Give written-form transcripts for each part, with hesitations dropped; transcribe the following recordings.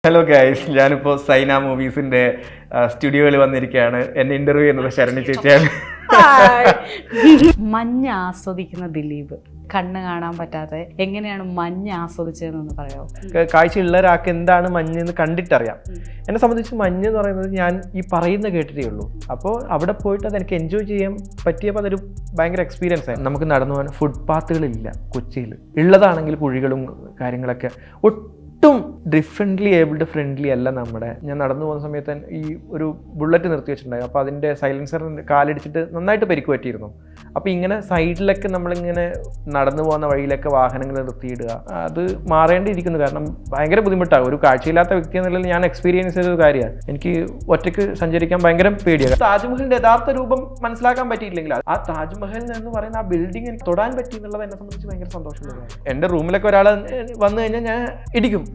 Hello guys, ഞാനിപ്പോൾ സൈന മൂവീസിന്റെ സ്റ്റുഡിയോയിൽ വന്നിരിക്കുകയാണ്. എന്നെ ഇന്റർവ്യൂ ചെയ്യുന്നത് ശരണി ചേച്ചിയാണ്. മഞ്ഞ് ആസ്വദിക്കുന്ന ദിലീപ് കണ്ണ് കാണാൻ പറ്റാതെ എങ്ങനെയാണ് മഞ്ഞ് ആസ്വദിച്ചതെന്നൊന്ന് പറയാമോ? കാഴ്ചയുള്ള ഒരാൾക്ക് എന്താണ് മഞ്ഞ് എന്ന് കണ്ടിട്ടറിയാം. എന്നെ സംബന്ധിച്ച് മഞ്ഞ് എന്ന് പറയുന്നത് ഞാൻ ഈ പറയുന്ന കേട്ടിട്ടേ ഉള്ളൂ. അപ്പോൾ അവിടെ പോയിട്ട് അത് എനിക്ക് എൻജോയ് ചെയ്യാൻ പറ്റിയപ്പോൾ അതൊരു ഭയങ്കര എക്സ്പീരിയൻസ് ആയിരുന്നു. നമുക്ക് നടന്നു പോകാൻ ഫുട്പാത്തുകളില്ല കൊച്ചിയിൽ. ഉള്ളതാണെങ്കിൽ കുഴികളും കാര്യങ്ങളൊക്കെ ഒട്ടും ഡിഫറെൻ്റ്ലി ഏബിൾഡ് ഫ്രണ്ട്ലി അല്ല നമ്മുടെ. ഞാൻ നടന്നു പോകുന്ന സമയത്ത് ഈ ഒരു ബുള്ളറ്റ് നിർത്തി വെച്ചിട്ടുണ്ടായി. അപ്പോൾ അതിൻ്റെ സൈലൻസറിൻ്റെ കാലിടിച്ചിട്ട് നന്നായിട്ട് പരിക്ക് പറ്റിയിരുന്നു. അപ്പോൾ ഇങ്ങനെ സൈഡിലൊക്കെ നമ്മളിങ്ങനെ നടന്നു പോകുന്ന വഴിയിലൊക്കെ വാഹനങ്ങൾ നിർത്തിയിടുക, അത് മാറേണ്ടിയിരിക്കുന്നു. കാരണം ഭയങ്കര ബുദ്ധിമുട്ടാണ്. ഒരു കാഴ്ചയില്ലാത്ത വ്യക്തി എന്നുള്ളത് ഞാൻ എക്സ്പീരിയൻസ് ചെയ്ത ഒരു കാര്യമാണ്. എനിക്ക് ഒറ്റയ്ക്ക് സഞ്ചരിക്കാൻ ഭയങ്കര പേടിയാണ്. താജ്മഹലിൻ്റെ യഥാർത്ഥ രൂപം മനസ്സിലാക്കാൻ പറ്റിയില്ലെങ്കിൽ ആ താജ്മഹൽ എന്ന് പറയുന്ന ആ ബിൽഡിംഗ് എനിക്ക് തൊടാൻ പറ്റി എന്നുള്ളത് എന്നെ സംബന്ധിച്ച് ഭയങ്കര സന്തോഷമുള്ളതാണ്. എൻ്റെ റൂമിലൊക്കെ ഒരാൾ വന്നു കഴിഞ്ഞാൽ ഞാൻ ഇടിക്കും.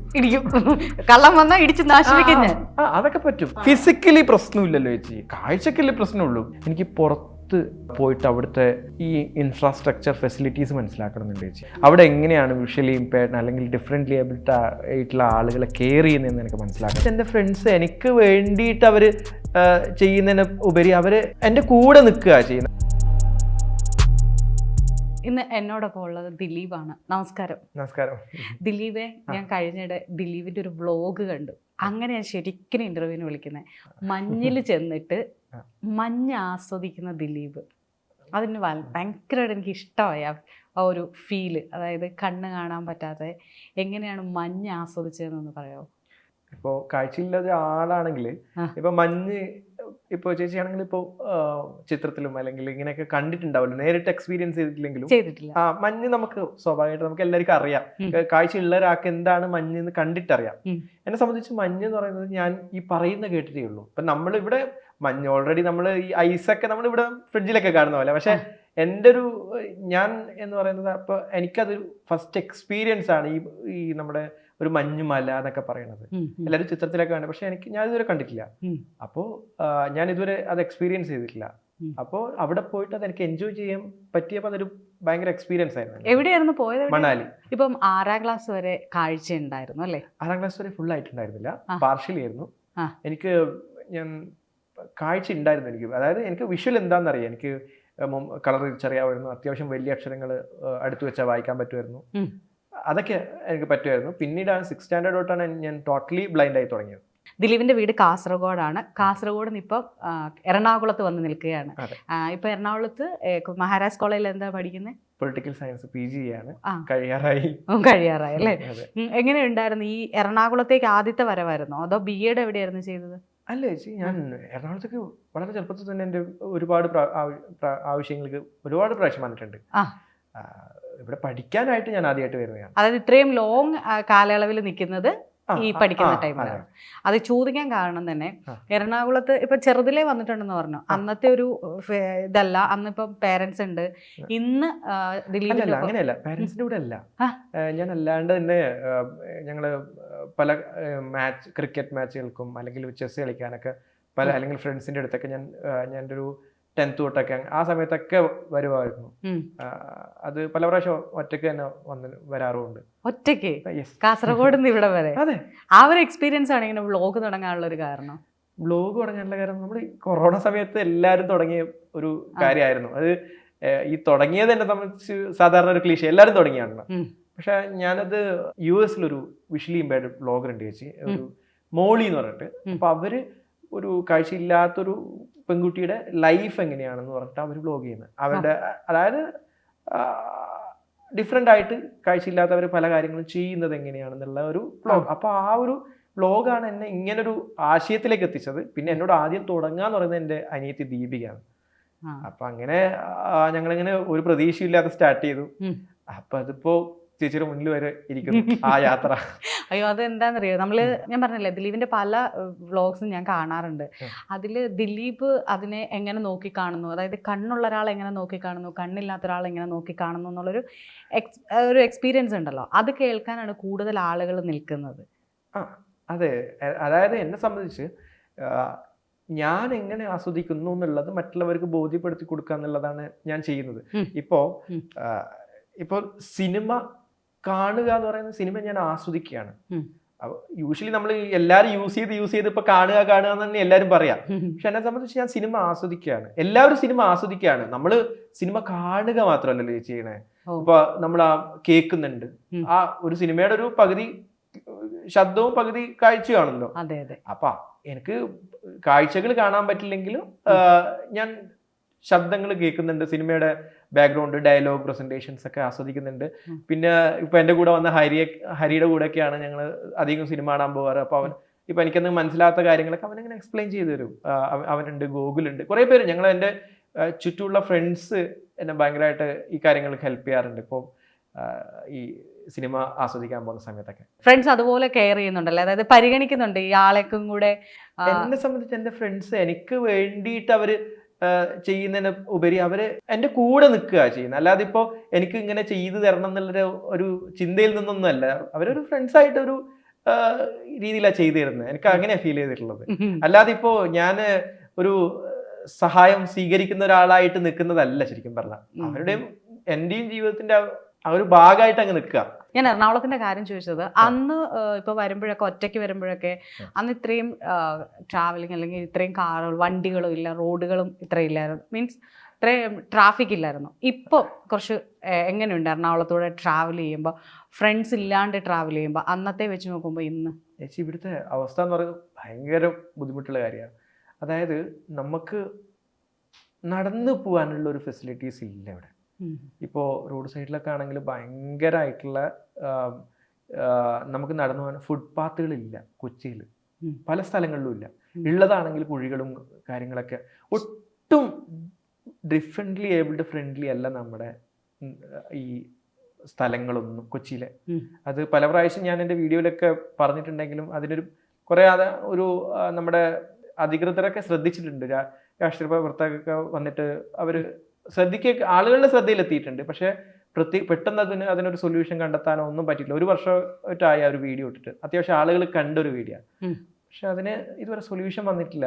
കള്ളം വന്നാൽ ഇടിച്ച് നാശിപ്പിക്കും ഞാൻ. അതൊക്കെ പറ്റും. ഫിസിക്കലി പ്രശ്നമില്ലല്ലോ ചേച്ചി, കാഴ്ചക്കല്ലേ പ്രശ്നമുള്ളൂ. എനിക്ക് പുറത്ത് പോയിട്ട് അവിടുത്തെ ഈ ഇൻഫ്രാസ്ട്രക്ചർ ഫെസിലിറ്റീസ് മനസ്സിലാക്കണമെന്നുണ്ട് ചേച്ചി. അവിടെ എങ്ങനെയാണ് വിഷ്വലി ഇമ്പയർഡ് അല്ലെങ്കിൽ ഡിഫറെൻ്റ്ലി ഏബിൾഡ് ആയിട്ടുള്ള ആളുകളെ കെയർ ചെയ്യുന്നതെന്ന് എനിക്ക് മനസ്സിലാക്കണം. എൻ്റെ ഫ്രണ്ട്സ് എനിക്ക് വേണ്ടിയിട്ട് അവർ ചെയ്യുന്നതിന് ഉപരി അവർ എൻ്റെ കൂടെ നിൽക്കുക ചെയ്യുന്നത്. ഇന്ന് എന്നോടൊപ്പം ഉള്ളത് ദിലീപാണ്. നമസ്കാരം. നമസ്കാരം. ദിലീപെ, ഞാൻ കഴിഞ്ഞിടെ ദിലീപിന്റെ ഒരു വ്ലോഗ് കണ്ടു. അങ്ങനെ ഞാൻ ശരിക്കും ഇന്റർവ്യൂവിന് വിളിക്കുന്നത്. മഞ്ഞിൽ ചെന്നിട്ട് മഞ്ഞ് ആസ്വദിക്കുന്ന ദിലീപ്, അതിന് ഭയങ്കരമായിട്ട് എനിക്ക് ഇഷ്ടമായ ആ ഒരു ഫീല്. അതായത് കണ്ണ് കാണാൻ പറ്റാതെ എങ്ങനെയാണ് മഞ്ഞ് ആസ്വദിച്ചതെന്നൊന്ന് പറയാമോ? ഇപ്പോൾ കാഴ്ചയില്ലാത്ത ആളാണെങ്കിൽ ഇപ്പൊ മഞ്ഞ് ഇപ്പോൾ ചേച്ചിയാണെങ്കിൽ ഇപ്പോൾ ചിത്രത്തിലും അല്ലെങ്കിൽ ഇങ്ങനെയൊക്കെ കണ്ടിട്ടുണ്ടാവില്ല, നേരിട്ട് എക്സ്പീരിയൻസ് ചെയ്തിട്ടില്ല. മഞ്ഞ് നമുക്ക് സ്വാഭാവികമായിട്ട് നമുക്ക് എല്ലാവർക്കും അറിയാം. കാഴ്ചയുള്ള ഒരാൾക്ക് എന്താണ് മഞ്ഞ് എന്ന് കണ്ടിട്ടറിയാം. എന്നെ സംബന്ധിച്ച് മഞ്ഞ് എന്ന് പറയുന്നത് ഞാൻ ഈ പറയുന്ന കേട്ടിട്ടേ ഉള്ളൂ. ഇപ്പൊ നമ്മളിവിടെ മഞ്ഞ് ഓൾറെഡി നമ്മൾ ഈ ഐസൊക്കെ നമ്മളിവിടെ ഫ്രിഡ്ജിലൊക്കെ കാണുന്ന പോലെ. പക്ഷെ എൻ്റെ ഒരു ഞാൻ എന്ന് പറയുന്നത് അപ്പോൾ എനിക്കതൊരു ഫസ്റ്റ് എക്സ്പീരിയൻസ് ആണ് ഈ നമ്മുടെ ഒരു മഞ്ഞുമല എന്നൊക്കെ പറയുന്നത്. എല്ലാവരും ചിത്രത്തിലൊക്കെ കണ്ടു, പക്ഷെ ഞാൻ ഇതുവരെ കണ്ടിട്ടില്ല. അപ്പോൾ ഞാൻ ഇതുവരെ അത് എക്സ്പീരിയൻസ് ചെയ്തിട്ടില്ല. അപ്പോൾ അവിടെ പോയിട്ട് അത് എനിക്ക് എൻജോയ് ചെയ്യാൻ പറ്റിയപ്പോൾ അതൊരു ഭയങ്കര എക്സ്പീരിയൻസ് ആയിരുന്നു. എവിടെയായിരുന്നു പോയത്? മണാലി. ഇപ്പം 6ാം ക്ലാസ് വരെ കാഴ്ച ഉണ്ടായിരുന്നു അല്ലേ? 6ാം ക്ലാസ് വരെ ഫുൾ ആയിട്ടുണ്ടായിരുന്നില്ല, പാർഷ്യലി ആയിരുന്നു. എനിക്ക് കാഴ്ച ഉണ്ടായിരുന്നു. അതായത് എനിക്ക് വിഷ്വൽ എന്താണെന്നറിയാം. എനിക്ക് കളർ തിരിച്ചറിയാമായിരുന്നു. അത്യാവശ്യം വലിയ അക്ഷരങ്ങൾ അടുത്ത് വെച്ചാൽ വായിക്കാൻ പറ്റുമായിരുന്നു. അതൊക്കെ എനിക്ക് പറ്റുമായിരുന്നു. പിന്നീടാണ് 6th സ്റ്റാൻഡേർഡ് തൊട്ടാണ് ഞാൻ ടോട്ടലി ബ്ലൈൻഡ് ആയി തുടങ്ങിയത്. ദിലീപിന്റെ വീട് കാസർഗോഡാണ്. കാസർഗോഡ് നിന്ന് ഇപ്പം എറണാകുളത്ത് വന്ന് നിൽക്കുകയാണ്. ഇപ്പൊ എറണാകുളത്ത് മഹാരാജ് കോളേജിൽ എന്താ പഠിക്കുന്നത്? പൊളിറ്റിക്കൽ സയൻസ് PG ആണ്. കഴിയാറായി അല്ലേ? എങ്ങനെയുണ്ടായിരുന്നു ഈ എറണാകുളത്തേക്ക് ആദ്യത്തെ വരവായിരുന്നോ അതോ BEd എവിടെയായിരുന്നു ചെയ്തത്? അല്ല ചേച്ചി, ഞാൻ എറണാകുളത്തേക്ക് വളരെ ചെറുപ്പത്തിൽ തന്നെ എൻ്റെ ഒരുപാട് ആവശ്യങ്ങൾക്ക് ഒരുപാട് പ്രാവശ്യം വന്നിട്ടുണ്ട്. ഇവിടെ പഠിക്കാനായിട്ട് ഞാൻ ആദ്യമായിട്ട് വരുന്നതാണ്. അതായത് ഇത്രയും ലോങ് കാലയളവിൽ നിൽക്കുന്നത് ഈ പഠിക്കുന്ന ടൈമിലാണ്. അത് ചോദിക്കാൻ കാരണം തന്നെ എറണാകുളത്ത് ഇപ്പൊ ചെറുതിലേ വന്നിട്ടുണ്ടെന്ന് പറഞ്ഞു. അന്നത്തെ ഒരു ഇതല്ല, അന്നിപ്പം പേരൻസ് ഉണ്ട്. ഇന്ന് ദിലീപിന്റെ അങ്ങനെയല്ല, പേരൻസിന്റെ കൂടെ അല്ല. ഞാൻ അല്ലാണ്ട് തന്നെ ഞങ്ങള് പല ക്രിക്കറ്റ് മാച്ചുകൾക്കും അല്ലെങ്കിൽ ചെസ് കളിക്കാനൊക്കെ അല്ലെങ്കിൽ ഫ്രണ്ട്സിന്റെ അടുത്തൊക്കെ ഞാൻ ഒരു 10th തൊട്ടൊക്കെ ആ സമയത്തൊക്കെ വരുമായിരുന്നു. അത് പല പ്രാവശ്യം ഒറ്റയ്ക്ക് തന്നെ വരാറുമുണ്ട്. ഒറ്റയ്ക്ക് കാസർഗോഡ് നിന്ന് ഇവിടെ വരെ? അതെ. ആ ഒരു എക്സ്പീരിയൻസ് ആണ് ഇങ്ങനെ വ്ലോഗ് തുടങ്ങാനുള്ള ഒരു കാരണം. വ്ലോഗ് തുടങ്ങാനുള്ള കാരണം നമ്മൾ കൊറോണ സമയത്ത് എല്ലാവരും തുടങ്ങിയ ഒരു കാര്യമായിരുന്നു. അത് ഈ തുടങ്ങിയത് എന്നെ സംബന്ധിച്ച് സാധാരണ ഒരു ക്ലീഷേ, എല്ലാവരും തുടങ്ങിയാണല്ലോ. പക്ഷെ ഞാനത് US ഒരു വിഷ്വലി ഇമ്പയർഡ് വ്ലോഗർ ഉണ്ട് ചേച്ചി, ഒരു മോളി എന്ന് പറഞ്ഞിട്ട്. അപ്പൊ അവര് ഒരു കാഴ്ചയില്ലാത്തൊരു പെൺകുട്ടിയുടെ ലൈഫ് എങ്ങനെയാണെന്ന് പറഞ്ഞിട്ട് അവർ വ്ലോഗ് ചെയ്യുന്നത്. അവരുടെ അതായത് ഡിഫറെൻ്റ് ആയിട്ട് കാഴ്ചയില്ലാത്തവർ പല കാര്യങ്ങളും ചെയ്യുന്നത് എങ്ങനെയാണെന്നുള്ള ഒരു വ്ലോഗ്. അപ്പോൾ ആ ഒരു വ്ലോഗാണ് എന്നെ ഇങ്ങനൊരു ആശയത്തിലേക്ക് എത്തിച്ചത്. പിന്നെ എന്നോട് ആദ്യം തുടങ്ങാന്ന് പറയുന്നത് എൻ്റെ അനിയത്തി ദീപികയാണ്. അപ്പം അങ്ങനെ ഞങ്ങളിങ്ങനെ ഒരു പ്രതീക്ഷയില്ലാതെ സ്റ്റാർട്ട് ചെയ്തു. അപ്പം അതിപ്പോ ചേച്ചിയുടെ മുന്നിൽ വരെ ഇരിക്കുന്നു ആ യാത്ര. അയ്യോ, അതെന്താണെന്നറിയോ, ഞാൻ പറഞ്ഞില്ലേ ദിലീപിന്റെ പല വ്ളോഗ്സും ഞാൻ കാണാറുണ്ട്. അതിൽ ദിലീപ് അതിനെ എങ്ങനെ നോക്കിക്കാണുന്നു, അതായത് കണ്ണുള്ള ഒരാൾ എങ്ങനെ നോക്കിക്കാണുന്നു, കണ്ണില്ലാത്ത ഒരാൾ എങ്ങനെ നോക്കിക്കാണുന്നു എന്നുള്ളൊരു എക്സ്പീരിയൻസ് ഉണ്ടല്ലോ. അത് കേൾക്കാനാണ് കൂടുതൽ ആളുകൾ നിൽക്കുന്നത്. അതെ, അതായത് എന്നെ സംബന്ധിച്ച് ഞാൻ എങ്ങനെ ആസ്വദിക്കുന്നു എന്നുള്ളത് മറ്റുള്ളവർക്ക് ബോധ്യപ്പെടുത്തി കൊടുക്കുക എന്നുള്ളതാണ് ഞാൻ ചെയ്യുന്നത്. ഇപ്പോൾ സിനിമ കാണുക എന്ന് പറയുന്ന സിനിമ ഞാൻ ആസ്വദിക്കുകയാണ്. യൂഷ്വലി നമ്മൾ എല്ലാവരും യൂസ് ചെയ്ത് ഇപ്പൊ കാണുക എന്ന് തന്നെ എല്ലാവരും പറയാം. പക്ഷെ എന്നെ സംബന്ധിച്ച് ഞാൻ സിനിമ ആസ്വദിക്കുകയാണ്. എല്ലാവരും സിനിമ ആസ്വദിക്കുകയാണ്. നമ്മള് സിനിമ കാണുക മാത്രമല്ലല്ലോ ചെയ്യണേ. ഇപ്പൊ നമ്മൾ ആ കേൾക്കുന്നുണ്ട്, ആ ഒരു സിനിമയുടെ ഒരു പകുതി ശബ്ദവും പകുതി കാഴ്ചയാണല്ലോ. അപ്പൊ എനിക്ക് കാഴ്ചകൾ കാണാൻ പറ്റില്ലെങ്കിലും ഞാൻ ശബ്ദങ്ങൾ കേൾക്കുന്നുണ്ട്, സിനിമയുടെ ബാക്ക്ഗ്രൗണ്ട്, ഡയലോഗ്, പ്രസന്റേഷൻസ് ഒക്കെ ആസ്വദിക്കുന്നുണ്ട്. പിന്നെ ഇപ്പൊ എന്റെ കൂടെ വന്ന ഹരിയുടെ കൂടെയൊക്കെയാണ് ഞങ്ങൾ അധികം സിനിമ കാണാൻ പോകാറ്. അപ്പൊ അവൻ ഇപ്പൊ എനിക്കൊന്നും മനസ്സിലാത്ത കാര്യങ്ങളൊക്കെ അവനിങ്ങനെ എക്സ്പ്ലെയിൻ ചെയ്തു തരും. അവനുണ്ട്, ഗൂഗിളുണ്ട്, കുറെ പേര് ഞങ്ങൾ എൻ്റെ ചുറ്റുമുള്ള ഫ്രണ്ട്സ് എന്നെ ഭയങ്കരമായിട്ട് ഈ കാര്യങ്ങൾക്ക് ഹെൽപ്പ് ചെയ്യാറുണ്ട്. ഇപ്പോൾ ഈ സിനിമ ആസ്വദിക്കാൻ പോകുന്ന സമയത്തൊക്കെ ഫ്രണ്ട്സ് അതുപോലെ കെയർ ചെയ്യുന്നുണ്ടല്ലേ, അതായത് പരിഗണിക്കുന്നുണ്ട് ഈ ആളേക്കും കൂടെ. എന്നെ സംബന്ധിച്ച് എൻ്റെ ഫ്രണ്ട്സ് എനിക്ക് വേണ്ടിയിട്ട് അവര് ചെയ്യുന്നതിന് ഉപരി അവര് എൻ്റെ കൂടെ നിൽക്കുക ചെയ്യുന്നത്. അല്ലാതെ ഇപ്പോ എനിക്ക് ഇങ്ങനെ ചെയ്തു തരണം എന്നുള്ളൊരു ഒരു ചിന്തയിൽ നിന്നൊന്നും അല്ല. അവരൊരു ഫ്രണ്ട്സ് ആയിട്ട് ഒരു രീതിയിലാണ് ചെയ്തു തരുന്നത്. എനിക്ക് അങ്ങനെയാണ് ഫീൽ ചെയ്തിട്ടുള്ളത്. അല്ലാതെ ഇപ്പോ ഞാൻ ഒരു സഹായം സ്വീകരിക്കുന്ന ഒരാളായിട്ട് നിൽക്കുന്നതല്ല ശരിക്കും പറഞ്ഞാൽ. അവരുടെയും എന്റെയും ജീവിതത്തിന്റെ ആ ഒരു ഭാഗമായിട്ട് അങ്ങ് നിൽക്കുക. ഞാൻ എറണാകുളത്തിന്റെ കാര്യം ചോദിച്ചത്, അന്ന് ഇപ്പൊ വരുമ്പോഴൊക്കെ ഒറ്റയ്ക്ക് വരുമ്പോഴൊക്കെ അന്ന് ഇത്രയും ട്രാവലിംഗ് അല്ലെങ്കിൽ ഇത്രയും കാറുകൾ, വണ്ടികളും ഇല്ല, റോഡുകളും ഇത്രയും ഇല്ലായിരുന്നു, മീൻസ് ഇത്രയും ട്രാഫിക് ഇല്ലായിരുന്നു. ഇപ്പോൾ കുറച്ച് എങ്ങനെയുണ്ട് എറണാകുളത്തൂടെ ട്രാവൽ ചെയ്യുമ്പോൾ, ഫ്രണ്ട്സ് ഇല്ലാണ്ട് ട്രാവൽ ചെയ്യുമ്പോൾ അന്നത്തെ വെച്ച് നോക്കുമ്പോൾ ഇന്ന്? ചേച്ചി ഇവിടുത്തെ അവസ്ഥ എന്ന് പറയുന്നത് ഭയങ്കര ബുദ്ധിമുട്ടുള്ള കാര്യമാണ്. അതായത് നമുക്ക് നടന്നു പോകാനുള്ള ഒരു ഫെസിലിറ്റീസ് ഇല്ല ഇവിടെ. ഇപ്പോൾ റോഡ് സൈഡിലൊക്കെ ആണെങ്കിൽ ഭയങ്കരമായിട്ടുള്ള നമുക്ക് നടന്നു പോകാൻ ഫുട്പാത്തുകളില്ല കൊച്ചിയിൽ, പല സ്ഥലങ്ങളിലും ഇല്ല. ഉള്ളതാണെങ്കിൽ കുഴികളും കാര്യങ്ങളൊക്കെ. ഒട്ടും ഡിഫറെൻ്റ്ലി ഏബിൾഡ് ഫ്രണ്ട്ലി അല്ല നമ്മുടെ ഈ സ്ഥലങ്ങളൊന്നും കൊച്ചിയിലെ. അത് പല പ്രാവശ്യം ഞാൻ എൻ്റെ വീഡിയോയിലൊക്കെ പറഞ്ഞിട്ടുണ്ടെങ്കിലും അതിനൊരു കുറേ ഒരു നമ്മുടെ അധികൃതരൊക്കെ ശ്രദ്ധിച്ചിട്ടുണ്ട്. രാഷ്ട്രീയ പ്രവർത്തകരൊക്കെ വന്നിട്ട് അവർ ആളുകളുടെ ശ്രദ്ധയിലെത്തിയിട്ടുണ്ട്. പക്ഷെ പെട്ടെന്ന് അതിനൊരു സൊല്യൂഷൻ കണ്ടെത്താനോ ഒന്നും പറ്റിയില്ല. ഒരു വർഷമായിട്ടായി ആ ഒരു വീഡിയോ ഇട്ടിട്ട്, അത്യാവശ്യം ആളുകൾ കണ്ടൊരു വീഡിയോ. പക്ഷെ അതിന് ഇതുവരെ സൊല്യൂഷൻ വന്നിട്ടില്ല.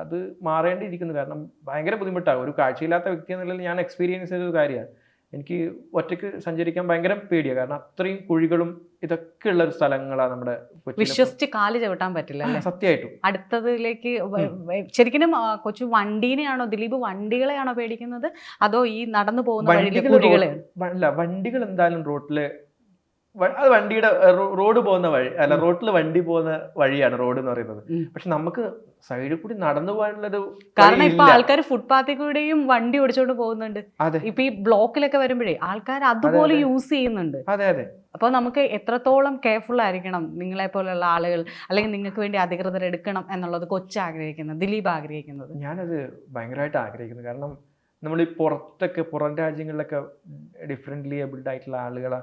അത് മാറേണ്ടിയിരിക്കുന്നു. കാരണം ഭയങ്കര ബുദ്ധിമുട്ടാകും. ഒരു കാഴ്ചയില്ലാത്ത വ്യക്തി എന്നുള്ളത് ഞാൻ എക്സ്പീരിയൻസ് ചെയ്തൊരു കാര്യമാണ്. എനിക്ക് ഒറ്റയ്ക്ക് സഞ്ചരിക്കാൻ ഭയങ്കര പേടിയാണ്. കാരണം അത്രയും കുഴികളും ഇതൊക്കെ ഉള്ള ഒരു സ്ഥലങ്ങളാണ് നമ്മുടെ. വിശ്വസിച്ച് കാല് ചവിട്ടാൻ പറ്റില്ല. സത്യമായിട്ടും അടുത്തതിലേക്ക് ശരിക്കും കൊച്ചു വണ്ടീനെയാണോ, ദിലീപ് വണ്ടികളെയാണോ പേടിക്കുന്നത്, അതോ ഈ നടന്നു പോകുന്ന വണ്ടികൾ എന്തായാലും റോട്ടില്, അത് വണ്ടിയുടെ റോഡ് പോകുന്ന വഴി അല്ല, റോട്ടിൽ വണ്ടി പോകുന്ന വഴിയാണ് റോഡ് എന്ന് പറയുന്നത്. പക്ഷെ നമുക്ക് സൈഡിൽ കൂടി നടന്നു പോകാനുള്ളൊരു, കാരണം ഇപ്പൊ ആൾക്കാർ ഫുട്പാത്തിൽ കൂടെയും വണ്ടി ഓടിച്ചോണ്ട് പോകുന്നുണ്ട്. ഇപ്പൊ ഈ ബ്ലോക്കിലൊക്കെ വരുമ്പോഴേ ആൾക്കാർ അതുപോലെ യൂസ് ചെയ്യുന്നുണ്ട്. അതെ അതെ. അപ്പോൾ നമുക്ക് എത്രത്തോളം കെയർഫുൾ ആയിരിക്കണം നിങ്ങളെ പോലെയുള്ള ആളുകൾ, അല്ലെങ്കിൽ നിങ്ങൾക്ക് വേണ്ടി അധികൃതർ എടുക്കണം എന്നുള്ളത് കൊച്ചു ആഗ്രഹിക്കുന്നത്, ദിലീപ് ആഗ്രഹിക്കുന്നത്? ഞാനത് ഭയങ്കരമായിട്ട് ആഗ്രഹിക്കുന്നു. കാരണം നമ്മൾ ഈ പുറം രാജ്യങ്ങളിലൊക്കെ ഡിഫറെൻ്റ്ലി ഏബിൾഡ് ആയിട്ടുള്ള ആളുകളെ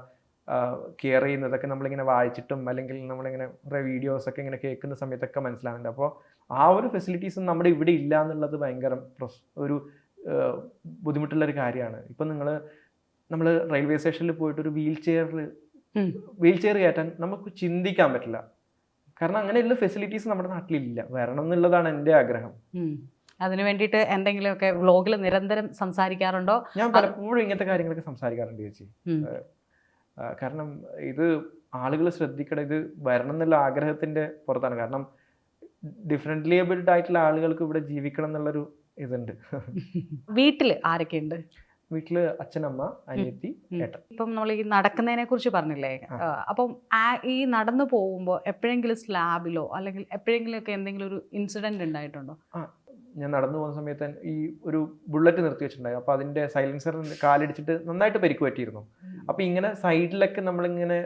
കെയർ ചെയ്യുന്നതൊക്കെ നമ്മളിങ്ങനെ വായിച്ചിട്ടും അല്ലെങ്കിൽ നമ്മളിങ്ങനെ കുറേ വീഡിയോസൊക്കെ ഇങ്ങനെ കേൾക്കുന്ന സമയത്തൊക്കെ മനസ്സിലാകുന്നുണ്ട്. അപ്പോൾ ആ ഒരു ഫെസിലിറ്റീസും നമ്മുടെ ഇവിടെ ഇല്ല എന്നുള്ളത് ഭയങ്കര ഒരു ബുദ്ധിമുട്ടുള്ളൊരു കാര്യമാണ്. ഇപ്പം നമ്മൾ റെയിൽവേ സ്റ്റേഷനിൽ പോയിട്ട് ഒരു വീൽ ചെയർ കയറ്റാൻ നമുക്ക് ചിന്തിക്കാൻ പറ്റില്ല. കാരണം അങ്ങനെയുള്ള ഫെസിലിറ്റീസ് നമ്മുടെ നാട്ടിലില്ല. വരണം എന്നുള്ളതാണ് എൻ്റെ ആഗ്രഹം. അതിന് വേണ്ടിയിട്ട് എന്തെങ്കിലുമൊക്കെ വ്ളോഗിൽ നിരന്തരം സംസാരിക്കാറുണ്ടോ? ഞാൻ പലപ്പോഴും ഇങ്ങനത്തെ കാര്യങ്ങളൊക്കെ സംസാരിക്കാറുണ്ട് ചേച്ചി. കാരണം ഇത് ആളുകൾ ശ്രദ്ധിക്കണം. ഇത് വരണം എന്നുള്ള ആഗ്രഹത്തിന്റെ പുറത്താണ്. കാരണം ഡിഫറെൻ്റ്ലി ഏബിൾഡ് ആയിട്ടുള്ള ആളുകൾക്ക് ഇവിടെ ജീവിക്കണം എന്നുള്ളൊരു ഇതുണ്ട്. വീട്ടില് ആരൊക്കെയുണ്ട്? വീട്ടില് അച്ഛനമ്മ, അനിയത്തി, ഏട്ടൻ. ഇപ്പം നമ്മൾ ഈ നടക്കുന്നതിനെ കുറിച്ച് പറഞ്ഞില്ലേ, അപ്പം ഈ നടന്നു പോകുമ്പോൾ എപ്പോഴെങ്കിലും സ്ലാബിലോ അല്ലെങ്കിൽ എപ്പോഴെങ്കിലും ഒക്കെ എന്തെങ്കിലും ഒരു ഇൻസിഡന്റ് ഉണ്ടായിട്ടുണ്ടോ? ഞാൻ നടന്നു പോകുന്ന സമയത്ത് ഈ ഒരു ബുള്ളറ്റ് നിർത്തി വെച്ചിട്ടുണ്ടായി. അപ്പോൾ അതിൻ്റെ സൈലൻസറിന് കാലിടിച്ചിട്ട് നന്നായിട്ട് പരിക്ക് പറ്റിയിരുന്നു. അപ്പോൾ ഇങ്ങനെ സൈഡിലൊക്കെ നമ്മളിങ്ങനെ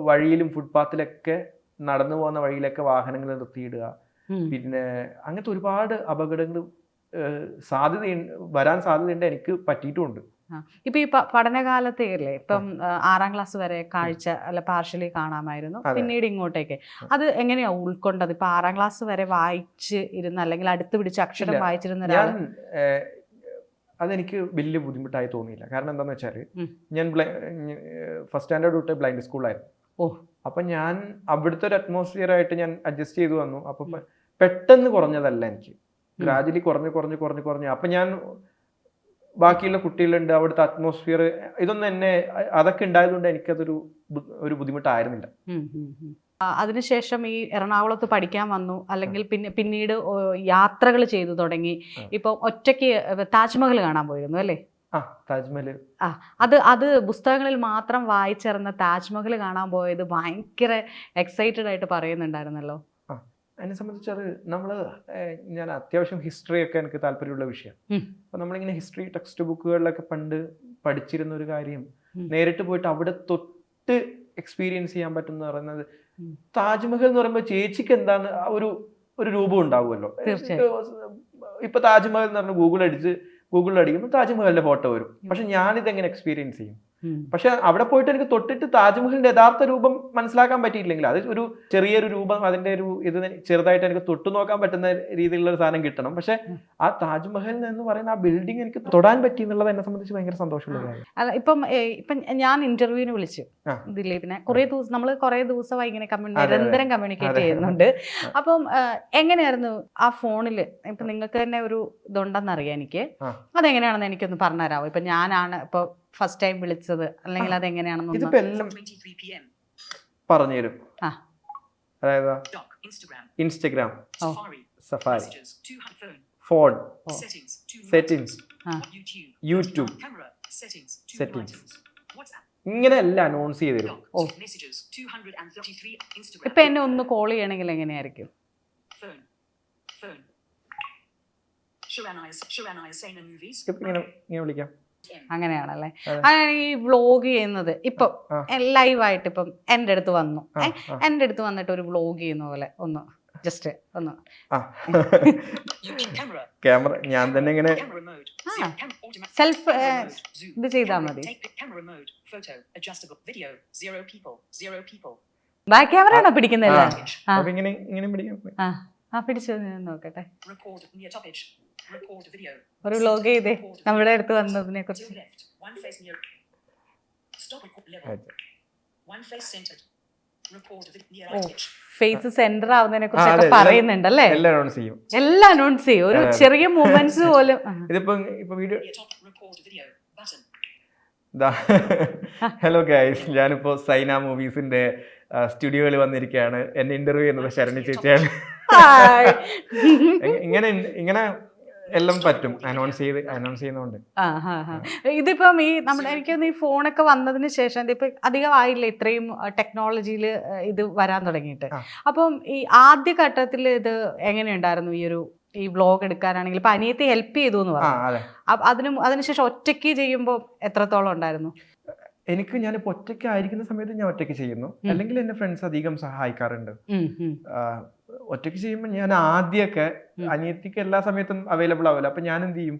വഴിയിലും ഫുട്പാത്തിലൊക്കെ നടന്നു പോകുന്ന വഴിയിലൊക്കെ വാഹനങ്ങൾ നിർത്തിയിടുക, പിന്നെ അങ്ങനത്തെ ഒരുപാട് അപകടങ്ങൾ വരാൻ സാധ്യതയുണ്ട്. എനിക്ക് പറ്റിയിട്ടുമുണ്ട്. ഇപ്പൊ ഈ പഠനകാലത്തെ അല്ലേ, ഇപ്പം 6ാം ക്ലാസ് വരെ കാഴ്ച അല്ല പാർഷ്യലി കാണാമായിരുന്നു, പിന്നീട് ഇങ്ങോട്ടേക്ക് അത് എങ്ങനെയാ ഉൾക്കൊണ്ടത്? ഇപ്പൊ 6ാം ക്ലാസ് വരെ വായിച്ച് ഇരുന്ന അല്ലെങ്കിൽ അടുത്ത് പിടിച്ച് അക്ഷരം വായിച്ചിരുന്ന ഒരാൾ അതെനിക്ക് വലിയ ബുദ്ധിമുട്ടായി തോന്നിയില്ല. കാരണം എന്താണെന്ന് വെച്ചാൽ ഞാൻ ഫസ്റ്റ് സ്റ്റാൻഡേർഡ് തൊട്ട് ബ്ലൈൻഡ് സ്കൂളായിരുന്നു. അപ്പൊ ഞാൻ അവിടുത്തെ ഒരു അറ്റ്മോസ്ഫിയർ ആയിട്ട് ഞാൻ അഡ്ജസ്റ്റ് ചെയ്തു വന്നു. അപ്പൊ പെട്ടെന്ന് കുറഞ്ഞതല്ല, എനിക്ക് ഗ്രാജുവലി കുറഞ്ഞു. അപ്പൊ ഞാൻ ബാക്കിയുള്ള കുട്ടികളുണ്ട്, അവിടുത്തെ അറ്റ്മോസ്ഫിയർ ഇതൊന്നും എന്നെ അതൊക്കെ ഉണ്ടായതുകൊണ്ട് എനിക്കതൊരു ബുദ്ധിമുട്ടായിരുന്നില്ല. അതിനുശേഷം ഈ എറണാകുളത്ത് പഠിക്കാൻ വന്നു, അല്ലെങ്കിൽ പിന്നീട് യാത്രകൾ ചെയ്തു തുടങ്ങി. ഇപ്പം ഒറ്റയ്ക്ക് താജ്മഹൽ കാണാൻ പോയിരുന്നു അല്ലേ? താജ്മഹൽ. അത് പുസ്തകങ്ങളിൽ മാത്രം വായിച്ചിറന്ന താജ്മഹൽ കാണാൻ പോയത് ഭയങ്കര എക്സൈറ്റഡ് ആയിട്ട് പറയുന്നുണ്ടായിരുന്നല്ലോ. എന്നെ സംബന്ധിച്ച് അത് ഞാൻ അത്യാവശ്യം ഹിസ്റ്ററി ഒക്കെ എനിക്ക് താല്പര്യമുള്ള വിഷയം. അപ്പൊ നമ്മളിങ്ങനെ ഹിസ്റ്ററി ടെക്സ്റ്റ് ബുക്കുകളിലൊക്കെ പണ്ട് പഠിച്ചിരുന്ന ഒരു കാര്യം നേരിട്ട് പോയിട്ട് അവിടെ തൊട്ട് എക്സ്പീരിയൻസ് ചെയ്യാൻ പറ്റുന്ന പറയുന്നത്, താജ്മഹൽ എന്ന് പറയുമ്പോൾ ചേച്ചിക്ക് എന്താണ് ഒരു രൂപം ഉണ്ടാവുമല്ലോ. ഇപ്പൊ താജ്മഹൽ എന്ന് പറഞ്ഞാൽ ഗൂഗിളിൽ അടിക്കുമ്പോൾ താജ്മഹലിന്റെ ഫോട്ടോ വരും. പക്ഷെ ഞാനിതെങ്ങനെ എക്സ്പീരിയൻസ് ചെയ്യും? പക്ഷെ അവിടെ പോയിട്ട് എനിക്ക് തൊട്ടിട്ട് താജ്മഹലിന്റെ യഥാർത്ഥ രൂപം മനസ്സിലാക്കാൻ പറ്റിയില്ലെങ്കിൽ, അത് ഒരു ചെറിയൊരു രൂപം, അതിന്റെ ഒരു ഇത് ചെറുതായിട്ട് എനിക്ക് തൊട്ടു നോക്കാൻ പറ്റുന്ന രീതിയിലുള്ള ഒരു സാധനം കിട്ടണം. പക്ഷെ ആ താജ്മഹൽ എന്ന് പറയുന്ന ആ ബിൽഡിംഗ് എനിക്ക് തൊടാൻ പറ്റി എന്നുള്ളത് എന്നെ സംബന്ധിച്ച് ഭയങ്കര സന്തോഷമുള്ള കാര്യം. അല്ല, ഇപ്പം ഞാൻ ഇന്റർവ്യൂവിന് വിളിച്ചു ദിലീപിനെ. നമ്മൾ കുറെ ദിവസമായി ഇങ്ങനെ നിരന്തരം കമ്മ്യൂണിക്കേറ്റ് ചെയ്യുന്നുണ്ട്. അപ്പം എങ്ങനെയായിരുന്നു ആ ഫോണില്, ഇപ്പൊ നിങ്ങൾക്ക് തന്നെ ഒരു ഇതുണ്ടെന്നറിയാം എനിക്ക്, അതെങ്ങനെയാണെന്ന് എനിക്കൊന്ന് പറഞ്ഞുതരാമോ? ഇപ്പൊ ഞാനാണ് ഇപ്പൊ ഫസ്റ്റ് ടൈം വിളിച്ചത്, അല്ലെങ്കിൽ അതെങ്ങനെയാണെന്ന് ഇതിപ്പോ എല്ലാം പറഞ്ഞുതരും. അതായത് Instagram, safari, phone settings, YouTube settings, ഇങ്ങനെ എല്ലാം അനൗൺസ് ചെയ്ത് തരും. ഇപ്പൊ എന്നെ ഒന്ന് കോൾ ചെയ്യണമെങ്കിൽ എങ്ങനെയായിരിക്കും? ഇങ്ങനെ വിളിക്കാം. അങ്ങനെയാണല്ലേ? അങ്ങനെയാണെങ്കിൽ ഈ വ്ളോഗ് ചെയ്യുന്നത് ഇപ്പം ലൈവായിട്ട് ഇപ്പം എൻ്റെ അടുത്ത് വന്നു, എൻ്റെ അടുത്ത് വന്നിട്ട് ഒരു വ്ളോഗ് ചെയ്യുന്ന പോലെ ഒന്ന് ജസ്റ്റ് ഒന്ന് ക്യാമറ ഞാൻ തന്നെ ഇങ്ങനെ സെൽഫ് ഇത് ചെയ്താൽ മതി. ബാക്ക് ക്യാമറ ആണോ പിടിക്കുന്നല്ലേ? പിടിച്ചു നോക്കട്ടെ. ഒരു വ്ലോഗ് ചെയ്തേ നമ്മുടെ അടുത്ത് വന്നതിനെ കുറിച്ച്. ഫേസ് സെന്റർ ആവുന്നതിനെ കുറിച്ചൊക്കെ പറയുന്നുണ്ടല്ലേ? എല്ലാം അനൗൺസ് ചെയ്യും. ഒരു ചെറിയ മൂവ്മെന്റ്സ് പോലും. ഹലോ ഗൈസ്, ഞാനിപ്പോ സൈന മൂവീസിന്റെ സ്റ്റുഡിയോയിൽ വന്നിരിക്കുകയാണ്. എന്നെ ഇന്റർവ്യൂ ചെയ്യുന്നത് ശരണി ചേച്ചിയാണ്. ഇങ്ങനെ എല്ലാം പറ്റും അനൗൺസ് ചെയ്യുന്നോണ്ട്. ഇതിപ്പം എനിക്കൊന്ന് ഈ ഫോണൊക്കെ വന്നതിന് ശേഷം ഇതിപ്പോ അധികമായില്ല ഇത്രയും ടെക്നോളജിയിൽ ഇത് വരാൻ തുടങ്ങിയിട്ട്. അപ്പം ഈ ആദ്യ ഘട്ടത്തിൽ ഇത് എങ്ങനെയുണ്ടായിരുന്നു? ഈ വ്ളോഗ് എടുക്കാനാണെങ്കിൽ ഇപ്പൊ അനിയത്തി ഹെൽപ്പ് ചെയ്തു എന്ന് പറഞ്ഞു. അതിനുശേഷം ഒറ്റയ്ക്ക് ചെയ്യുമ്പോൾ എത്രത്തോളം ഉണ്ടായിരുന്നു? ഞാനിപ്പോ ഒറ്റയ്ക്ക് ആയിരിക്കുന്ന സമയത്ത് ഞാൻ ഒറ്റയ്ക്ക് ചെയ്യുന്നു, അല്ലെങ്കിൽ എന്റെ ഫ്രണ്ട്സ് അധികം സഹായിക്കാറുണ്ട്. ഒറ്റയ്ക്ക് ചെയ്യുമ്പോൾ ഞാൻ ആദ്യമൊക്കെ അനിയത്തിക്ക് എല്ലാ സമയത്തും അവൈലബിൾ ആവില്ല. അപ്പൊ ഞാൻ എന്ത് ചെയ്യും,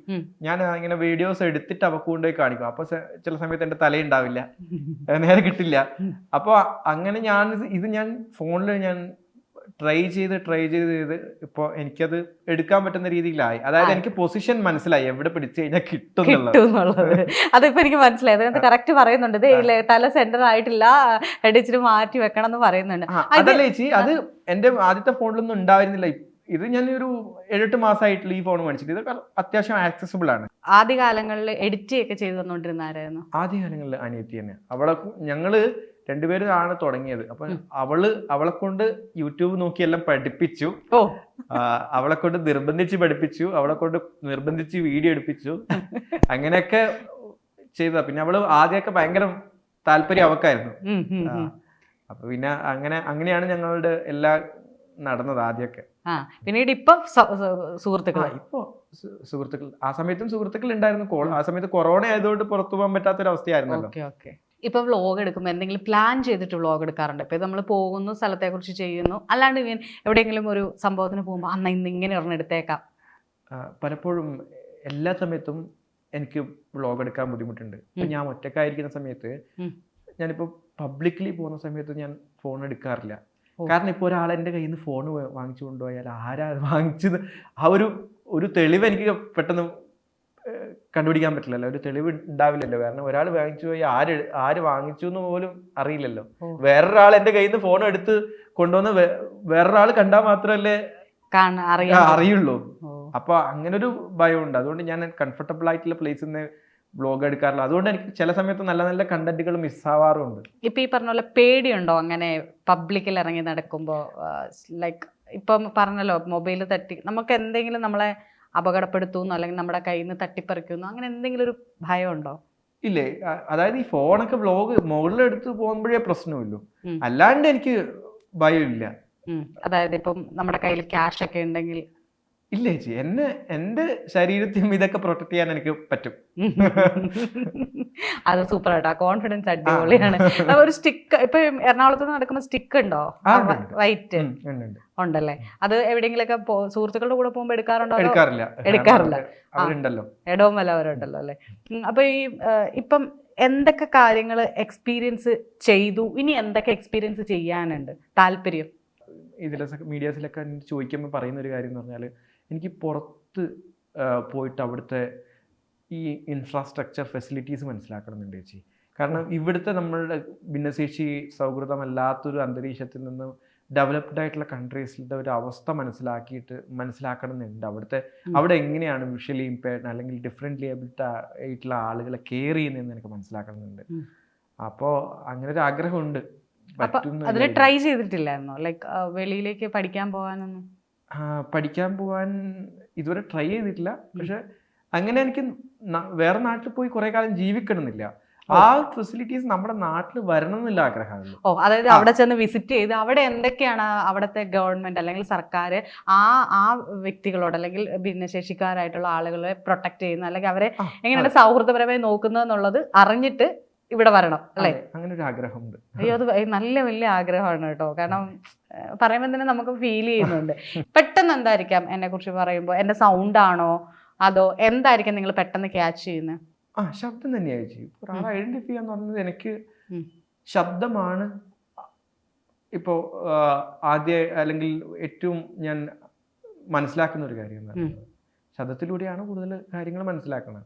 ഞാൻ ഇങ്ങനെ വീഡിയോസ് എടുത്തിട്ട് അവക്ക് കൊണ്ടുപോയി കാണിക്കും. അപ്പൊ ചില സമയത്ത് എന്റെ തലയുണ്ടാവില്ല, നേരെ കിട്ടില്ല. അപ്പൊ അങ്ങനെ ഞാൻ ഫോണിൽ ഞാൻ ട്രൈ ചെയ്ത് ഇപ്പൊ എനിക്കത് എടുക്കാൻ പറ്റുന്ന രീതിയിലായി. അതായത് എനിക്ക് പൊസിഷൻ മനസ്സിലായി, എവിടെ പിടിച്ചു കഴിഞ്ഞാൽ കിട്ടും എന്നുള്ളത്. അതിപ്പോ എനിക്ക് മനസ്സിലായി. അതിനകത്ത് കറക്റ്റ് പറയുന്നുണ്ട്, തല സെന്റർ ആയിട്ടില്ല, ഇടിച്ചിട്ട് മാറ്റി വെക്കണം എന്ന് പറയുന്നുണ്ട്. അതല്ലേ ചേച്ചി, അത് എന്റെ ആദ്യത്തെ ഫോണിലൊന്നും ഉണ്ടായിരുന്നില്ല. ഇത് ഞാൻ ഒരു 7-8 മാസമായിട്ടുള്ള ഈ ഫോൺ മേടിച്ചിട്ട്. ഇത് അത്യാവശ്യം ആക്സസിബിൾ ആണ്. ആദ്യകാലങ്ങളിൽ എഡിറ്റ് ഒക്കെ ചെയ്തു തന്നോണ്ടിരുന്ന ആരായിരുന്നു? ആദ്യകാലങ്ങളിൽ അനിയത്തി തന്നെ. ഞങ്ങള് രണ്ടുപേരും ആണ് തുടങ്ങിയത്. അപ്പൊ അവളെ കൊണ്ട് യൂട്യൂബ് നോക്കി എല്ലാം പഠിപ്പിച്ചു. അവളെ കൊണ്ട് നിർബന്ധിച്ച് പഠിപ്പിച്ചു, അവളെ കൊണ്ട് നിർബന്ധിച്ച് വീഡിയോ എടുപ്പിച്ചു. അങ്ങനെയൊക്കെ ചെയ്ത. പിന്നെ അവള് ആദ്യമൊക്കെ ഭയങ്കര താല്പര്യം അവക്കായിരുന്നു. അപ്പൊ പിന്നെ അങ്ങനെയാണ് ഞങ്ങളുടെ എല്ലാം നടന്നത് ആദ്യമൊക്കെ. പിന്നീട് ഇപ്പൊ സുഹൃത്തുക്കൾ ആ സമയത്തും സുഹൃത്തുക്കൾ ഉണ്ടായിരുന്നു. ആ സമയത്ത് കൊറോണ ആയതുകൊണ്ട് പുറത്തു പോകാൻ പറ്റാത്തൊരവസ്ഥയായിരുന്നല്ലോ. ഇപ്പൊ വ്ളോഗ് എടുക്കുമ്പോൾ എന്തെങ്കിലും പ്ലാൻ ചെയ്തിട്ട് വ്ളോഗ് എടുക്കാറുണ്ട്? ഇപ്പൊ നമ്മൾ പോകുന്നു, സ്ഥലത്തെ കുറിച്ച് ചെയ്യുന്നു, അല്ലാണ്ട് എവിടെയെങ്കിലും ഒരു സംഭവത്തിന് പോകുമ്പോൾ ഇന്ന് ഇങ്ങനെ ഒരെണ്ണം എടുത്തേക്കാം? പലപ്പോഴും എല്ലാ സമയത്തും എനിക്ക് വ്ളോഗ് എടുക്കാൻ ബുദ്ധിമുട്ടുണ്ട്. ഞാൻ ഒറ്റക്കായിരിക്കുന്ന സമയത്ത്, ഞാനിപ്പോ പബ്ലിക്കലി പോകുന്ന സമയത്ത് ഞാൻ ഫോൺ എടുക്കാറില്ല. കാരണം ഇപ്പൊ ഒരാൾ എൻ്റെ കയ്യിൽ നിന്ന് ഫോൺ വാങ്ങിച്ചു കൊണ്ടുപോയാൽ ആരാ വാങ്ങിച്ചത്, ആ ഒരു തെളിവ് എനിക്ക് പെട്ടെന്ന് കണ്ടുപിടിക്കാൻ പറ്റില്ലല്ലോ. ഒരു തെളിവ് ഉണ്ടാവില്ലല്ലോ. കാരണം ഒരാൾ വാങ്ങിച്ചു പോയി ആര് വാങ്ങിച്ചു എന്ന് പോലും അറിയില്ലല്ലോ. വേറൊരാൾ എൻ്റെ കയ്യിൽ നിന്ന് ഫോൺ എടുത്ത് കൊണ്ടുവന്ന് വേറൊരാൾ കണ്ടാൽ മാത്രമല്ലേ അറിയുള്ളൂ. അപ്പൊ അങ്ങനെ ഒരു ഭയമുണ്ട്. അതുകൊണ്ട് ഞാൻ കംഫർട്ടബിൾ ആയിട്ടുള്ള പ്ലേസിൽ നിന്ന് വ്ളോഗ് എടുക്കാറില്ല. അതുകൊണ്ട് എനിക്ക് ചില സമയത്ത് നല്ല നല്ല കണ്ടന്റുകൾ മിസ്സാവാറുണ്ട്. ഇപ്പൊ ഈ പറഞ്ഞ പോലെ പേടിയുണ്ടോ അങ്ങനെ പബ്ലിക്കിൽ ഇറങ്ങി നടക്കുമ്പോൾ? ലൈക്ക് ഇപ്പം പറഞ്ഞല്ലോ മൊബൈൽ തട്ടി നമുക്ക് എന്തെങ്കിലും നമ്മളെ അപകടപ്പെടുത്തുന്നു അല്ലെങ്കിൽ നമ്മുടെ കയ്യിൽ നിന്ന് തട്ടിപ്പറിക്കുന്നു, അങ്ങനെ എന്തെങ്കിലും ഒരു ഭയം ഉണ്ടോ? ഇല്ലേ, അതായത് ഈ ഫോണൊക്കെ വ്ളോഗ് മുകളിലെടുത്ത് പോകുമ്പോഴേ പ്രശ്നമില്ലു, അല്ലാണ്ട് എനിക്ക് ഭയമില്ല. അതായത് ഇപ്പം നമ്മുടെ കയ്യിൽ ക്യാഷ് ഒക്കെ ഉണ്ടെങ്കിൽ? ഇല്ല ചേച്ചി, എന്റെ ശരീരത്തിൽ ഇതൊക്കെ പ്രൊട്ടക്ട് ചെയ്യാൻ എനിക്ക് പറ്റും. അത് സൂപ്പർ ആട്ടോ, കോൺഫിഡൻസ് അടിപൊളിയാണ്. ഒരു സ്റ്റിക്ക് ഇപ്പൊ എറണാകുളത്ത് നടക്കുമ്പോൾ സ്റ്റിക്ക് ഉണ്ടോ വൈറ്റ്? ഉണ്ടല്ലേ. അത് എവിടെയെങ്കിലൊക്കെ സുഹൃത്തുക്കളുടെ കൂടെ പോകുമ്പോ എടുക്കാറുണ്ടോ? എടുക്കാറില്ല. ഇടവും വല്ലവരുണ്ടല്ലോ അല്ലെ. അപ്പൊ ഈ ഇപ്പം എന്തൊക്കെ കാര്യങ്ങൾ എക്സ്പീരിയൻസ് ചെയ്തു, ഇനി എന്തൊക്കെ എക്സ്പീരിയൻസ് ചെയ്യാനുണ്ട് താല്പര്യം? ഇതിലൊക്കെ മീഡിയാസിലൊക്കെ ചോദിക്കുമ്പോൾ പറയുന്ന ഒരു കാര്യം എന്ന് പറഞ്ഞാൽ, എനിക്ക് പുറത്ത് പോയിട്ട് അവിടുത്തെ ഈ ഇൻഫ്രാസ്ട്രക്ചർ ഫെസിലിറ്റീസ് മനസ്സിലാക്കണമെന്നുണ്ട് ചേച്ചി. കാരണം ഇവിടുത്തെ നമ്മളുടെ ഭിന്നശേഷി സൗഹൃദമല്ലാത്തൊരു അന്തരീക്ഷത്തിൽ നിന്ന് ഡെവലപ്ഡ് ആയിട്ടുള്ള കൺട്രീസിലത്തെ ഒരു അവസ്ഥ മനസ്സിലാക്കണമെന്നുണ്ട്. അവിടെ എങ്ങനെയാണ് വിഷ്വലി ഇമ്പയർഡ് അല്ലെങ്കിൽ ഡിഫറെൻ്റ്ലി ഏബിൾഡ് ആയിട്ടുള്ള ആളുകളെ കെയർ ചെയ്യുന്നതെന്ന് എനിക്ക് മനസ്സിലാക്കണമെന്നുണ്ട്. അപ്പോൾ അങ്ങനെ ഒരു ആഗ്രഹമുണ്ട്. അതിൽ ട്രൈ ചെയ്തിട്ടില്ലായിരുന്നോ? ലൈക്ക് വെളിയിലേക്ക് പഠിക്കാൻ പോകാനൊന്നും? പഠിക്കാൻ പോകാൻ ഇതുവരെ ട്രൈ ചെയ്തിട്ടില്ല. പക്ഷെ അങ്ങനെ എനിക്ക് വേറെ നാട്ടിൽ പോയി കുറെ കാലം ജീവിക്കണമെന്നില്ല. ആ ഫെസിലിറ്റീസ് നമ്മുടെ നാട്ടിൽ വരണം എന്നില്ല ആഗ്രഹമാണ്. അതായത് അവിടെ ചെന്ന് വിസിറ്റ് ചെയ്ത് അവിടെ എന്തൊക്കെയാണ് അവിടുത്തെ ഗവൺമെന്റ് അല്ലെങ്കിൽ സർക്കാർ ആ വ്യക്തികളോട് അല്ലെങ്കിൽ ഭിന്നശേഷിക്കാരായിട്ടുള്ള ആളുകളെ പ്രൊട്ടക്ട് ചെയ്യുന്ന അല്ലെങ്കിൽ അവരെ എങ്ങനെയാണ് സൗഹൃദപരമായി നോക്കുന്നത് എന്നുള്ളത് അറിഞ്ഞിട്ട് ഇവിടെ വരണം അല്ലേ? അങ്ങനെ ഒരു ആഗ്രഹമുണ്ട്. അയ്യോ, അത് നല്ല വലിയ ആഗ്രഹമാണ് കേട്ടോ. കാരണം പറയുമ്പോൾ തന്നെ നമുക്ക് ഫീൽ ചെയ്യുന്നുണ്ട്. പെട്ടെന്ന് എന്തായിരിക്കാം എന്നെ കുറിച്ച് പറയുമ്പോൾ? എന്റെ സൗണ്ട് ആണോ അതോ എന്തായിരിക്കും നിങ്ങൾ പെട്ടെന്ന് ക്യാച്ച് ചെയ്യുന്നത്? ശബ്ദം തന്നെയായി ചെയ്യും. ഒരാളെ ഐഡന്റിഫൈ ചെയ്യാന്ന് പറഞ്ഞത് എനിക്ക് ശബ്ദമാണ് ഇപ്പോൾ അല്ലെങ്കിൽ ഏറ്റവും ഞാൻ മനസ്സിലാക്കുന്ന ഒരു കാര്യം. ശബ്ദത്തിലൂടെയാണ് കൂടുതൽ കാര്യങ്ങൾ മനസ്സിലാക്കുന്നത്.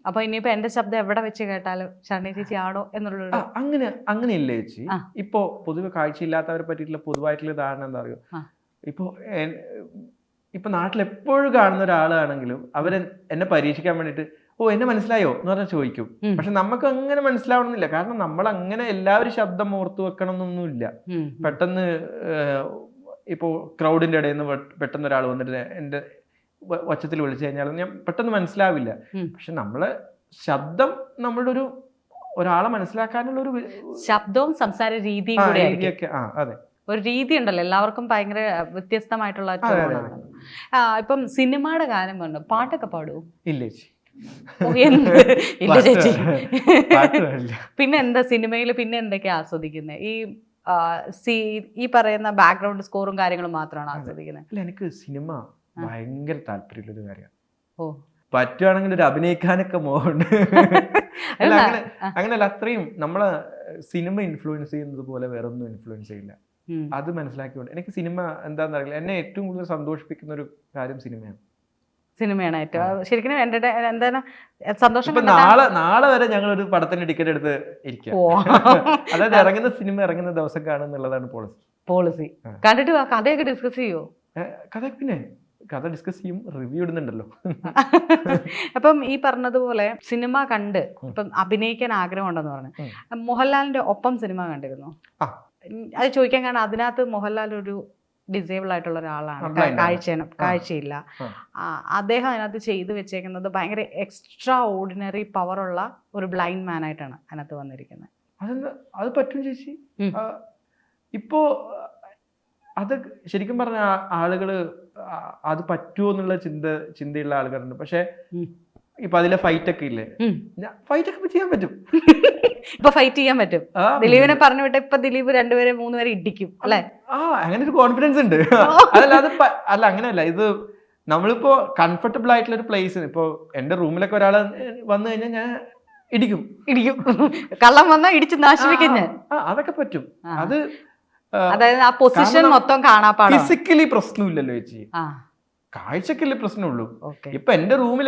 അപ്പൊ ഇനിയിപ്പോ എന്റെ ശബ്ദം എവിടെ വെച്ച് കേട്ടാലും ഷർണി ചേച്ചി ആണോ എന്നുള്ള അങ്ങനെയില്ല ചേച്ചി. ഇപ്പോ പൊതുവെ കാഴ്ചയില്ലാത്തവരെ പറ്റിയിട്ടുള്ള പൊതുവായിട്ടുള്ള ധാരണ എന്താ അറിയോ, ഇപ്പൊ നാട്ടിൽ എപ്പോഴും കാണുന്ന ഒരാളാണെങ്കിലും എന്നെ പരീക്ഷിക്കാൻ വേണ്ടിട്ട് എന്നെ മനസ്സിലായോ എന്ന് പറഞ്ഞാൽ ചോദിക്കും. പക്ഷെ നമുക്ക് അങ്ങനെ മനസ്സിലാവണമെന്നില്ല. കാരണം നമ്മൾ അങ്ങനെ എല്ലാവരും ശബ്ദം ഓർത്തു വെക്കണം എന്നൊന്നുമില്ല. പെട്ടെന്ന് ഇപ്പോ ക്രൗഡിന്റെ ഇടയിൽ നിന്ന് പെട്ടെന്ന് ഒരാൾ വന്നിട്ട് എന്റെ ഒച്ചത്തിൽ വിളിച്ചു കഴിഞ്ഞാൽ ഞാൻ പെട്ടെന്ന് മനസ്സിലാവില്ല. പക്ഷെ നമ്മളെ ശബ്ദം നമ്മളുടെ ഒരാളെ മനസ്സിലാക്കാനുള്ള ഒരു ശബ്ദവും സംസാര രീതിയും രീതിയൊക്കെ. അതെ, ഒരു രീതി ഉണ്ടല്ലോ എല്ലാവർക്കും, ഭയങ്കര വ്യത്യസ്തമായിട്ടുള്ള. ഇപ്പം സിനിമയുടെ കാര്യം പറഞ്ഞു, പാട്ടൊക്കെ പാടുവോ? ഇല്ല ചേച്ചി. ഇല്ല ചേച്ചി. പിന്നെ എന്താ സിനിമയിൽ പിന്നെ എന്തൊക്കെയാ ആസ്വദിക്കുന്നത്? ഈ പറയുന്ന ബാക്ക്ഗ്രൗണ്ട് സ്കോറും കാര്യങ്ങളും മാത്രമാണ് ആസ്വദിക്കുന്നത്? അല്ല, എനിക്ക് സിനിമ ഭയങ്കര താല്പര്യമുള്ളൊരു കാര്യമാണ്. പറ്റുവാണെങ്കിൽ ഒരു അഭിനയിക്കാനൊക്കെ മോഹമുണ്ട്. അങ്ങനെയല്ല, അത്രയും നമ്മളെ സിനിമ ഇൻഫ്ലുവൻസ് ചെയ്യുന്നത് പോലെ വേറെ ഒന്നും ഇൻഫ്ലുവൻസ് ചെയ്യില്ല. അത് മനസ്സിലാക്കിക്കൊണ്ട് എനിക്ക് സിനിമ എന്താണെന്ന് അറിയില്ല, എന്നെ ഏറ്റവും കൂടുതൽ സന്തോഷിപ്പിക്കുന്ന ഒരു കാര്യം സിനിമയാണ്. ഏറ്റവും ശരിക്കും എന്താണ് സന്തോഷം. നാളെ വരെ ഞങ്ങൾ ഒരു പടത്തിന്റെ ടിക്കറ്റ് എടുത്ത് ഇരിക്കുക. അതായത് ഇറങ്ങുന്ന സിനിമ ഇറങ്ങുന്ന ദിവസം കാണുന്നുള്ളതാണ് പോളിസി. കണ്ടിട്ട് കഥയൊക്കെ ഡിസ്കസ് ചെയ്യോ? പിന്നെ കഥ ഡിസ്കസ് ചെയ്യും, റിവ്യൂ ഇടുന്നുണ്ടല്ലോ. അപ്പം ഈ പറഞ്ഞതുപോലെ സിനിമ കണ്ട് ഇപ്പം അഭിനയിക്കാൻ ആഗ്രഹം ഉണ്ടെന്ന് പറഞ്ഞു. മോഹൻലാലിന്റെ ഒപ്പം സിനിമ കണ്ടിരുന്നു? അത് ചോദിക്കാൻ കാരണം അതിനകത്ത് മോഹൻലാൽ ഒരു ഡിസേബിൾ ആയിട്ടുള്ള ഒരാളാണ്, കാഴ്ചയില്ല. അദ്ദേഹം അതിനകത്ത് ചെയ്തു വെച്ചേക്കുന്നത് ഭയങ്കര എക്സ്ട്രാ ഓർഡിനറി പവറുള്ള ഒരു ബ്ലൈൻഡ് മാൻ ആയിട്ടാണ് അതിനകത്ത് വന്നിരിക്കുന്നത്. അത് പറ്റും ചേച്ചി. ഇപ്പോ അത് ശരിക്കും പറഞ്ഞ ആളുകള് അത് പറ്റുമോ എന്നുള്ള ചിന്തയുള്ള ആൾക്കാരുണ്ട്. പക്ഷെ ഇപ്പൊ അതിലെ ഫൈറ്റ് ഒക്കെ ഇല്ലേ, ഫൈറ്റ് ഒക്കെ ചെയ്യാൻ പറ്റും. ഇപ്പൊ ഫൈറ്റ് ചെയ്യാൻ പറ്റും. ദിലീപിനെ പറഞ്ഞു വിട്ട ഇപ്പൊ ദിലീപ് 2 പേരെ 3 പേരെ ഇടിക്കും അല്ലെ? അങ്ങനെ ഒരു കോൺഫിഡൻസ് ഉണ്ട്. അല്ല അങ്ങനെയല്ല, ഇത് നമ്മളിപ്പോ കംഫർട്ടബിൾ ആയിട്ടുള്ള ഒരു പ്ലേസ്. ഇപ്പൊ എന്റെ റൂമിലൊക്കെ ഒരാള് വന്നു കഴിഞ്ഞാൽ ഞാൻ ഇടിക്കും. കള്ളം വന്നാ ഇടിച്ച് നാശിപ്പിക്കും ഞാൻ. അതൊക്കെ പറ്റും. അത് അതായത് ആ പൊസിഷൻ മൊത്തം കാണാപ്പാടാണ്. ഫിസിക്കലി പ്രശ്നമില്ലല്ലോ ചേച്ചി, കാഴ്ചക്കല്ലേ പ്രശ്നമുള്ളൂ. ഇപ്പൊ എന്റെ റൂം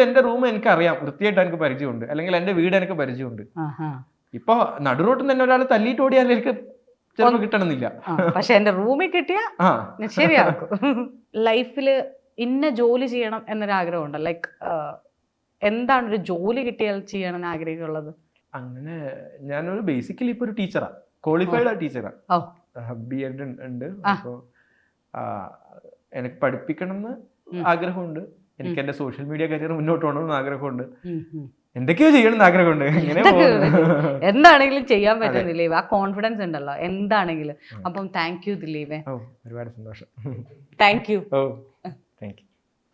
എനിക്ക് അറിയാം, വൃത്തിയായിട്ട് എനിക്ക് പരിചയമുണ്ട്, അല്ലെങ്കിൽ എന്റെ വീട് എനിക്ക് പരിചയമുണ്ട്. ഇപ്പൊ നടുറോട്ടിൽ തന്നെ ഒരാൾ തല്ലിയിട്ട് ഓടിയാൽ എനിക്ക് ചിലപ്പോൾ കിട്ടണമെന്നില്ല. പക്ഷെ എന്റെ റൂമിൽ കിട്ടിയ ശരിയാക്കും. ലൈഫില് ഇന്ന ജോലി ചെയ്യണം എന്നൊരാഗ്രഹമുണ്ട്. ലൈക്ക് എന്താണ് ഒരു ജോലി കിട്ടിയാൽ ചെയ്യണമെന്ന് ആഗ്രഹമുള്ളത്? അങ്ങനെ ഞാനൊരു ബേസിക്കലി ഇപ്പൊ ഒരു ടീച്ചറാണ്, ക്വാളിഫൈഡ് ടീച്ചറാണ്, ഓ BEd ഉണ്ട്. അപ്പോൾ എനിക്ക് പഠിപ്പിക്കണം എന്ന് ആഗ്രഹമുണ്ട്. എനിക്ക് എന്റെ സോഷ്യൽ മീഡിയ കരിയർ മുന്നോട്ട് പോകണമെന്ന് ആഗ്രഹമുണ്ട്. എന്തൊക്കെയോ ചെയ്യണം എന്ന് ആഗ്രഹമുണ്ട്. എങ്ങനെ എന്താണെങ്കിലും ചെയ്യാൻ പറ്റും ദിലീപ്, ആ കോൺഫിഡൻസ് ഉണ്ടല്ലോ എന്താണെങ്കിലും. അപ്പം താങ്ക് യു ദിലീപേ. ഒരുപാട് സന്തോഷം. Thank you. Thank you.